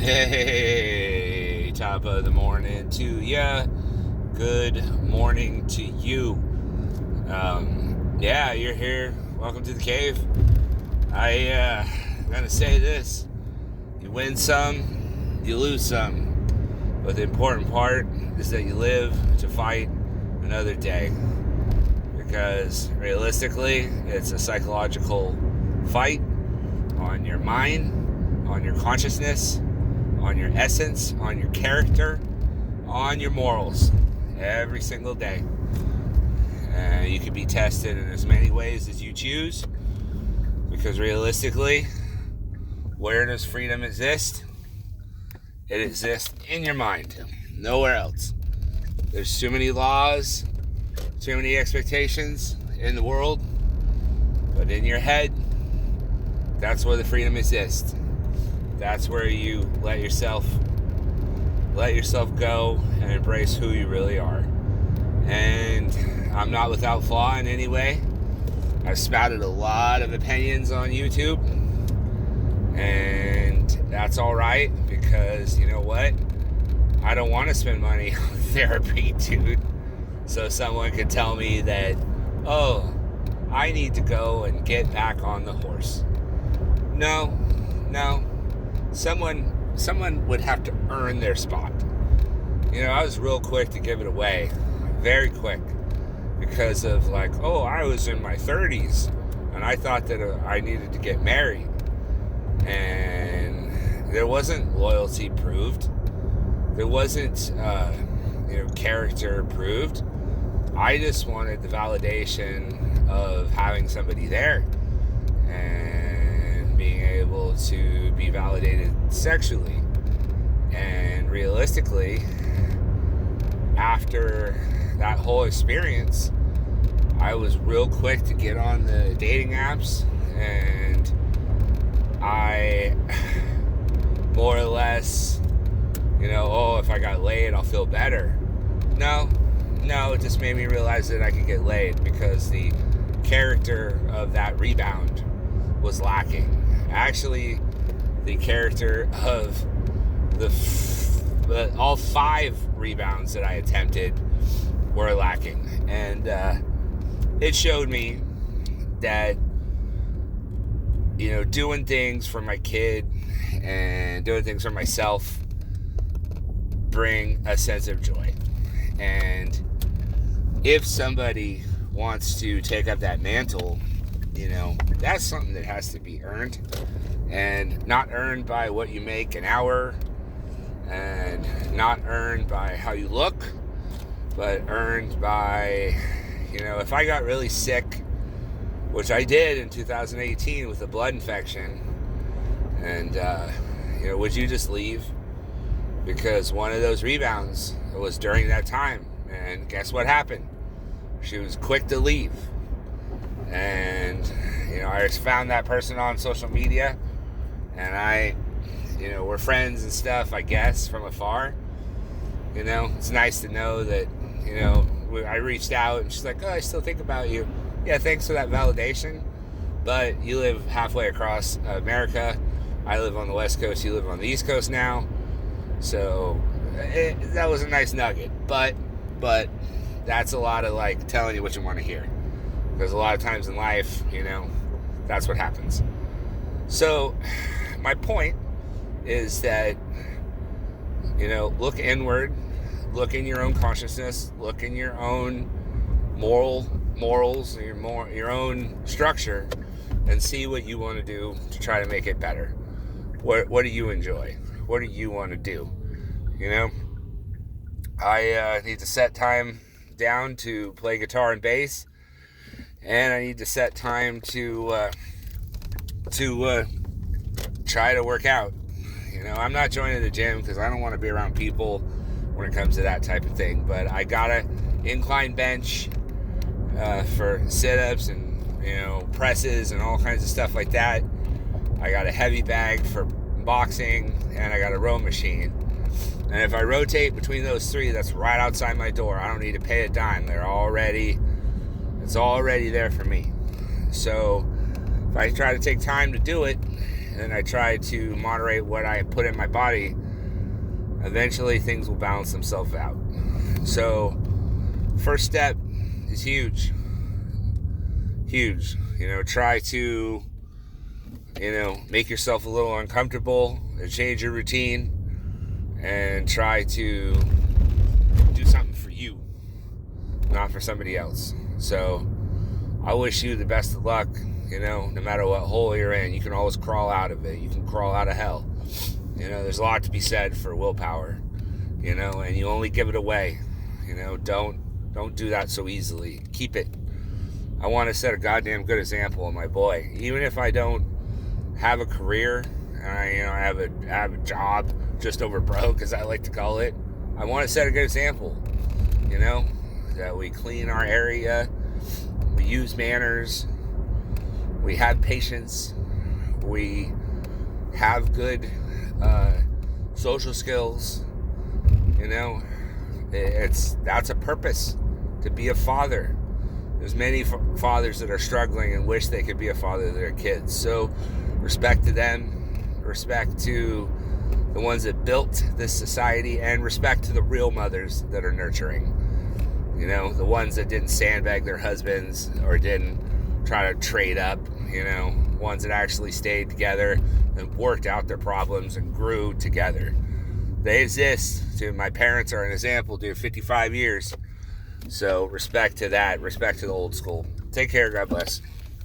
Hey, top of the morning to ya. Good morning to you. Yeah, you're here. Welcome to the cave. I'm gonna say this: you win some, you lose some, but the important part is that you live to fight another day. Because realistically, it's a psychological fight on your mind, on your consciousness, on your essence, on your character, on your morals, every single day. You can be tested in as many ways as you choose, because realistically, where does freedom exist? It exists in your mind, nowhere else. There's too many laws, too many expectations in the world, but in your head, that's where the freedom exists. That's where you let yourself go and embrace who you really are. And I'm not without flaw in any way. I've spouted a lot of opinions on YouTube, and that's all right, because you know what? I don't want to spend money on therapy, dude. So someone could tell me that, oh, I need to go and get back on the horse. No. Someone would have to earn their spot. I was real quick to give it away. Very quick. Because of I was in my 30s and I thought that I needed to get married. And there wasn't loyalty proved. There wasn't, character proved. I just wanted the validation of having somebody there and being able to be validated sexually. And realistically, after that whole experience, I was real quick to get on the dating apps, and I more or less, if I got laid, I'll feel better. No, it just made me realize that I could get laid, because the character of that rebound was lacking. Actually, the character of all 5 rebounds that I attempted were lacking. And it showed me that, doing things for my kid and doing things for myself bring a sense of joy. And if somebody wants to take up that mantle, that's something that has to be earned, and not earned by what you make an hour, and not earned by how you look, but earned by, if I got really sick, which I did in 2018 with a blood infection, and, would you just leave? Because one of those rebounds was during that time, and guess what happened? She was quick to leave. And, I just found that person on social media, and we're friends and stuff, I guess, from afar. It's nice to know that, I reached out, and she's like, oh, I still think about you. Yeah, thanks for that validation, but you live halfway across America. I live on the West Coast, you live on the East Coast now. So that was a nice nugget, but that's a lot of telling you what you want to hear, because a lot of times in life, that's what happens. So my point is that, look inward, look in your own consciousness, look in your own morals, your own structure, and see what you want to do to try to make it better. What do you enjoy? What do you want to do? I need to set time down to play guitar and bass, and I need to set time to try to work out. I'm not joining the gym because I don't want to be around people when it comes to that type of thing, but I got a incline bench for sit-ups and presses and all kinds of stuff like that. I got a heavy bag for boxing, and I got a row machine. And if I rotate between those 3, that's right outside my door. I don't need to pay a dime. It's already there for me. So if I try to take time to do it, and I try to moderate what I put in my body, eventually things will balance themselves out. So first step is huge. Try to make yourself a little uncomfortable and change your routine, and try to do something for you, not for somebody else. So I wish you the best of luck. No matter what hole you're in, you can always crawl out of it. You can crawl out of hell. There's a lot to be said for willpower, and you only give it away. Don't do that so easily. Keep it. I want to set a goddamn good example of my boy. Even if I don't have a career, and I have a job just over broke, as I like to call it, I want to set a good example. That we clean our area, we use manners, we have patience, we have good social skills. That's a purpose, to be a father. There's many fathers that are struggling and wish they could be a father to their kids. So respect to them, respect to the ones that built this society, and respect to the real mothers that are nurturing. The ones that didn't sandbag their husbands or didn't try to trade up, ones that actually stayed together and worked out their problems and grew together. They exist. My parents are an example, 55 years. So respect to that, respect to the old school. Take care, God bless.